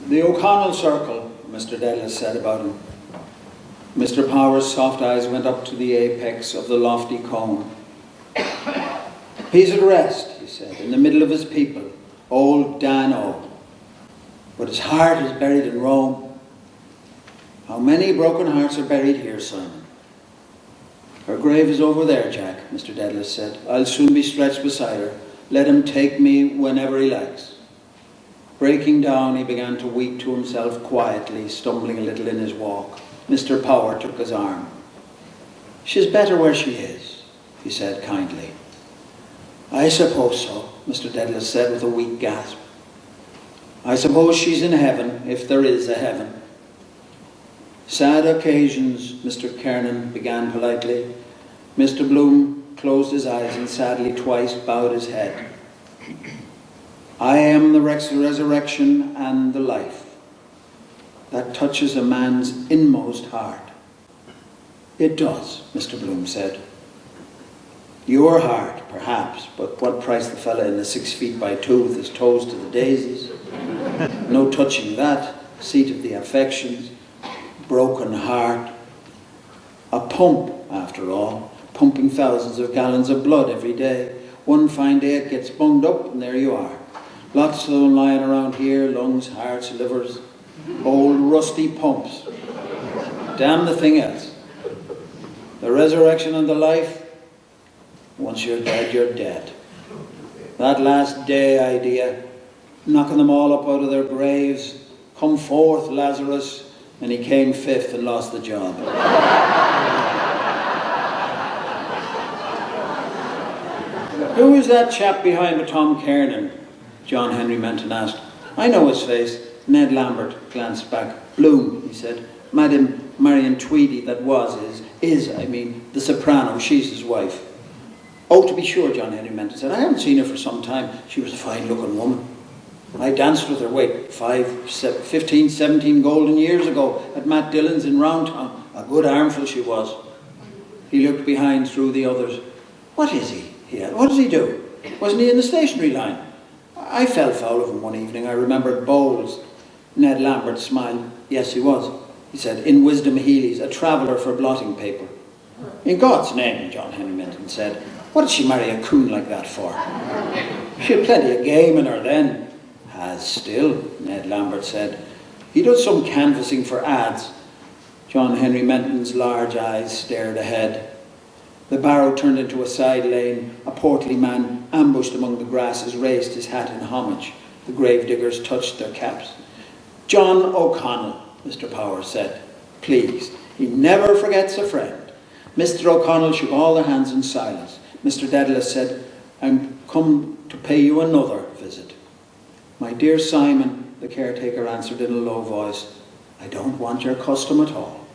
The O'Connell Circle, Mr. Dedalus said about him. Mr. Power's soft eyes went up to the apex of the lofty cone. He's at rest, he said, in the middle of his people, old Dan O. But his heart is buried in Rome. How many broken hearts are buried here, Simon? Her grave is over there, Jack, Mr. Dedalus said. I'll soon be stretched beside her. Let him take me whenever he likes. Breaking down, he began to weep to himself quietly, stumbling a little in his walk. Mr. Power took his arm. She's better where she is, he said kindly. I suppose so, Mr. Dedalus said with a weak gasp. I suppose she's in heaven, if there is a heaven. Sad occasions, Mr. Kernan began politely. Mr. Bloom closed his eyes and sadly twice bowed his head. I am the resurrection and the life. That touches a man's inmost heart. It does, Mr. Bloom said. Your heart, perhaps, but what price the fella in the 6 feet by 2 with his toes to the daisies? No touching that, seat of the affections, broken heart. A pump, after all, pumping thousands of gallons of blood every day. One fine day it gets bunged up and there you are. Lots of them lying around here, lungs, hearts, livers, old rusty pumps. Damn the thing else. The resurrection and the life, once you're dead, you're dead. That last day idea, knocking them all up out of their graves, come forth, Lazarus, and he came fifth and lost the job. Who is that chap behind with Tom Kernan? John Henry Menton asked. I know his face. Ned Lambert glanced back. Bloom, he said. Madame Marion Tweedy, that is, the soprano, she's his wife. Oh, to be sure, John Henry Menton said. I haven't seen her for some time. She was a fine-looking woman. I danced with her, 15, 17 golden years ago at Matt Dillon's in Roundtown. A good armful she was. He looked behind through the others. What is he? He asked. What does he do? Wasn't he in the stationery line? I fell foul of him one evening. I remembered Bowles. Ned Lambert smiled. Yes, he was. He said, in Wisdom Healy's, a traveller for blotting paper. In God's name, John Henry Menton said, what did she marry a coon like that for? She had plenty of game in her then. Has still, Ned Lambert said. He does some canvassing for ads. John Henry Menton's large eyes stared ahead. The barrow turned into a side lane. A portly man, ambushed among the grasses, raised his hat in homage. The gravediggers touched their caps. John O'Connell, Mr. Power said. Please, he never forgets a friend. Mr. O'Connell shook all the hands in silence. Mr. Dedalus said, I'm come to pay you another visit. My dear Simon, the caretaker answered in a low voice, I don't want your custom at all.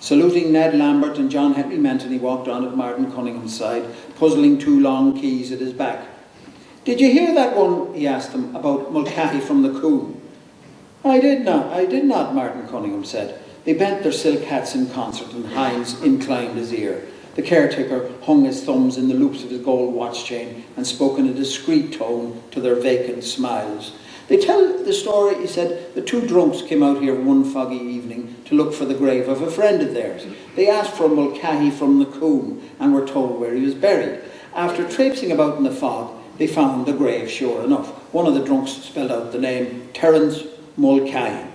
Saluting Ned Lambert and John Henry Menton, he walked on at Martin Cunningham's side, puzzling 2 long keys at his back. Did you hear that one, he asked them, about Mulcahy from the Coombe? I did not, Martin Cunningham said. They bent their silk hats in concert and Hines inclined his ear. The caretaker hung his thumbs in the loops of his gold watch chain and spoke in a discreet tone to their vacant smiles. They tell the story, he said, the 2 drunks came out here one foggy evening to look for the grave of a friend of theirs. They asked for Mulcahy from the Coombe and were told where he was buried. After traipsing about in the fog, they found the grave sure enough. One of the drunks spelled out the name Terence Mulcahy.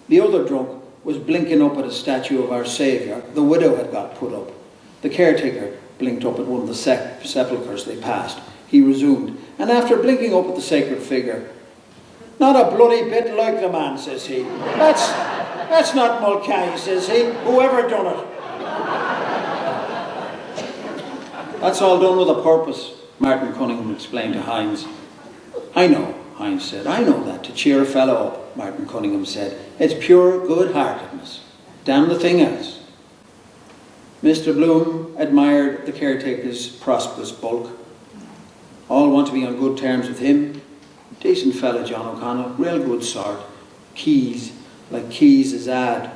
The other drunk was blinking up at a statue of our Saviour the widow had got put up. The caretaker blinked up at one of the sepulchres they passed. He resumed, and after blinking up at the sacred figure, not a bloody bit like the man, says he. That's not Mulcahy, says he. Whoever done it? That's all done with a purpose, Martin Cunningham explained to Hines. I know, Hines said. I know that, to cheer a fellow up, Martin Cunningham said. It's pure good-heartedness. Damn the thing else. Mr. Bloom admired the caretaker's prosperous bulk. All want to be on good terms with him. Decent fella, John O'Connell, real good sort. Keys, like keys is ad.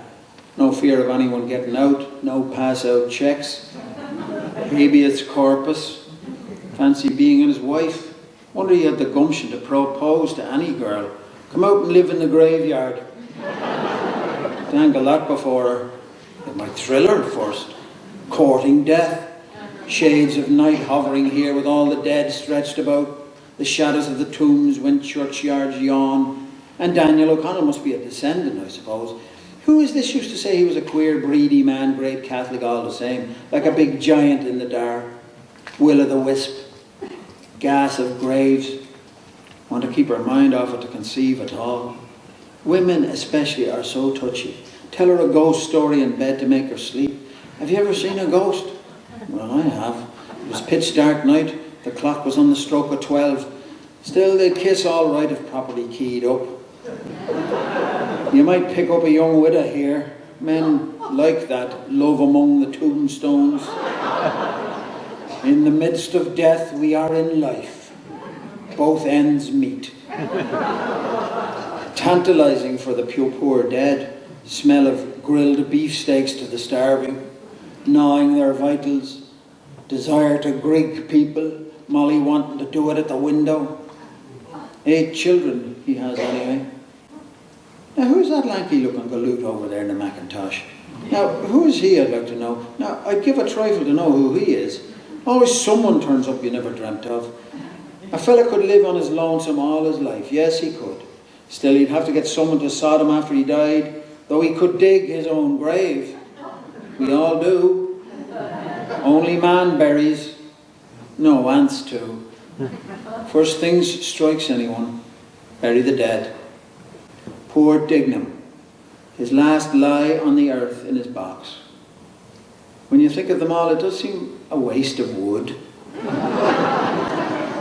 No fear of anyone getting out, no pass-out checks. Habeas corpus. Fancy being his wife. Wonder he had the gumption to propose to any girl. Come out and live in the graveyard. Dangle that before her. It might thrill her first. Courting death. Shades of night hovering here with all the dead stretched about. The shadows of the tombs when churchyards yawn. And Daniel O'Connell must be a descendant, I suppose. Who is this used to say he was a queer, breedy man, great Catholic all the same, like a big giant in the dark? Will-o'-the-wisp. Gas of graves. Want to keep her mind off it to conceive at all. Women especially are so touchy. Tell her a ghost story in bed to make her sleep. Have you ever seen a ghost? Well, I have. It was pitch dark night. The clock was on the stroke of 12. Still, they'd kiss all right if properly keyed up. You might pick up a young widow here. Men like that, love among the tombstones. In the midst of death, we are in life. Both ends meet. Tantalizing for the poor dead. Smell of grilled beefsteaks to the starving. Gnawing their vitals. Desire to grig people. Molly wanting to do it at the window. 8 children he has anyway. Now, who's that lanky-looking galoot over there in the Macintosh? Now, who is he, I'd like to know? Now, I'd give a trifle to know who he is. Always someone turns up you never dreamt of. A fella could live on his lonesome all his life. Yes, he could. Still, he'd have to get someone to sod him after he died, though he could dig his own grave. We all do. Only man buries. No, ants too. First things strikes anyone. Bury the dead. Poor Dignam, his last lie on the earth in his box. When you think of them all, it does seem a waste of wood.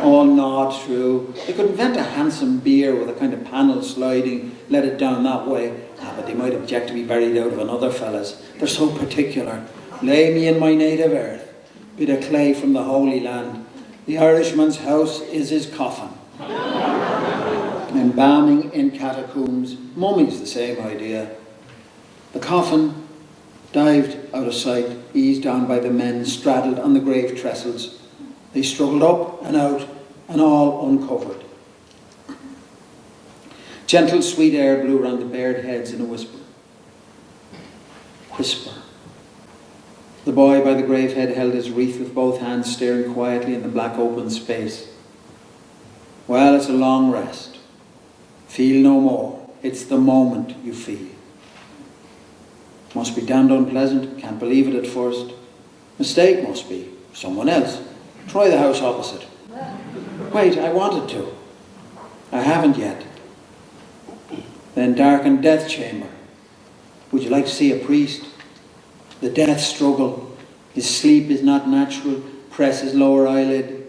All gnawed through. They could invent a handsome bier with a kind of panel sliding, let it down that way. But they might object to be buried out of another fella's. They're so particular. Lay me in my native earth, bit of clay from the Holy Land. The Irishman's house is his coffin. Embalming in catacombs, mummy's the same idea. The coffin dived out of sight, eased down by the men straddled on the grave trestles. They struggled up and out, and all uncovered. Gentle, sweet air blew round the bared heads in a whisper. Whisper. The boy by the grave head held his wreath with both hands, staring quietly in the black open space. Well, it's a long rest. Feel no more. It's the moment you feel. Must be damned unpleasant. Can't believe it at first. Mistake must be. Someone else. Try the house opposite. Wait, I wanted to. I haven't yet. Then darkened death chamber. Would you like to see a priest? The death struggle. His sleep is not natural. Press his lower eyelid.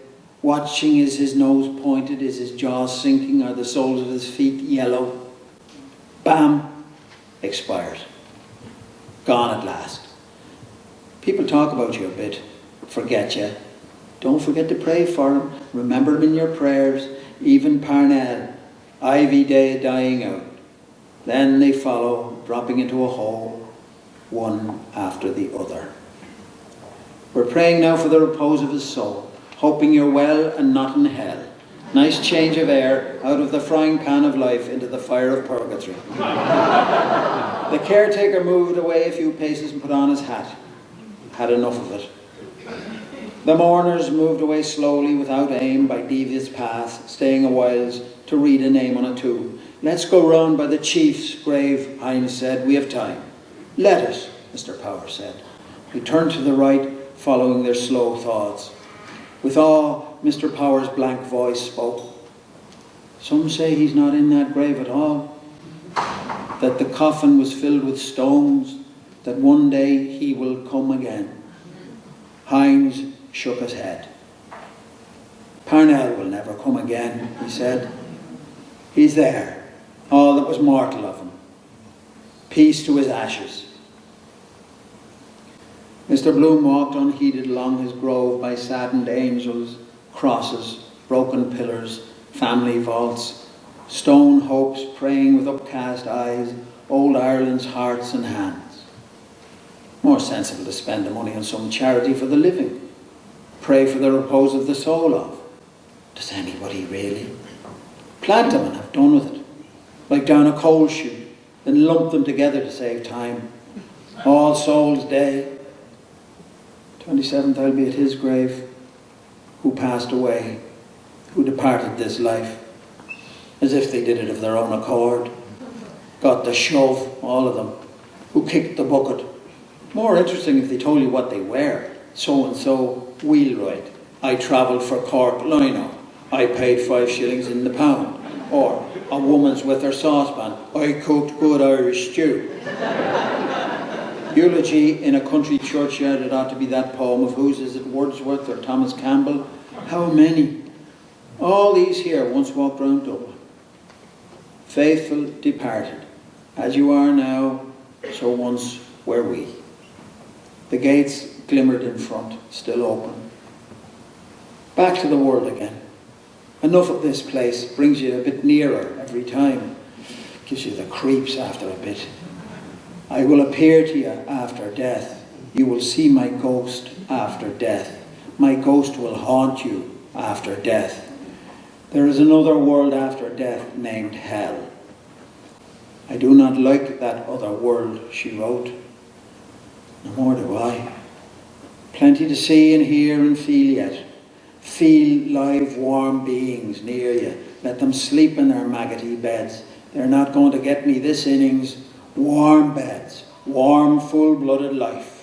Watching, is his nose pointed? Is his jaws sinking? Are the soles of his feet yellow? Bam! Expires. Gone at last. People talk about you a bit. Forget you. Don't forget to pray for him. Remember him in your prayers. Even Parnell. Ivy Day dying out. Then they follow, dropping into a hole, one after the other. We're praying now for the repose of his soul, hoping you're well and not in hell. Nice change of air out of the frying pan of life into the fire of purgatory. The caretaker moved away a few paces and put on his hat. Had enough of it. The mourners moved away slowly without aim by devious paths, staying a while to read a name on a tomb. Let's go round by the chief's grave, Hines said. We have time. Let us, Mr. Power said. We turned to the right, following their slow thoughts. With awe, Mr. Power's blank voice spoke. Some say he's not in that grave at all. That the coffin was filled with stones. That one day he will come again. Hines shook his head. Parnell will never come again, he said. He's there, all that was mortal of him. Peace to his ashes. Mr. Bloom walked unheeded along his grove by saddened angels, crosses, broken pillars, family vaults, stone hopes praying with upcast eyes, old Ireland's hearts and hands. More sensible to spend the money on some charity for the living. Pray for the repose of the soul of. Does anybody really? Plant them and have done with it. like down a coal chute, then lump them together to save time. All Souls Day, 27th I'll be at his grave, who passed away, who departed this life, as if they did it of their own accord. Got the shove, all of them, who kicked the bucket. More interesting if they told you what they were. So-and-so wheelwright. I travelled for Cork Lino. I paid 5 shillings in the pound. Or a woman's with her saucepan. I cooked good Irish stew. Eulogy in a country churchyard, it ought to be that poem of whose is it, Wordsworth or Thomas Campbell? How many? All these here once walked round Dublin. Faithful departed. As you are now, so once were we. The gates glimmered in front, still open. Back to the world again. Enough of this place, brings you a bit nearer every time. Gives you the creeps after a bit. I will appear to you after death. You will see my ghost after death. My ghost will haunt you after death. There is another world after death named hell. I do not like that other world, she wrote. No more do I. Plenty to see and hear and feel yet. Feel live, warm beings near you. Let them sleep in their maggoty beds. They're not going to get me this innings. Warm beds, warm, full-blooded life.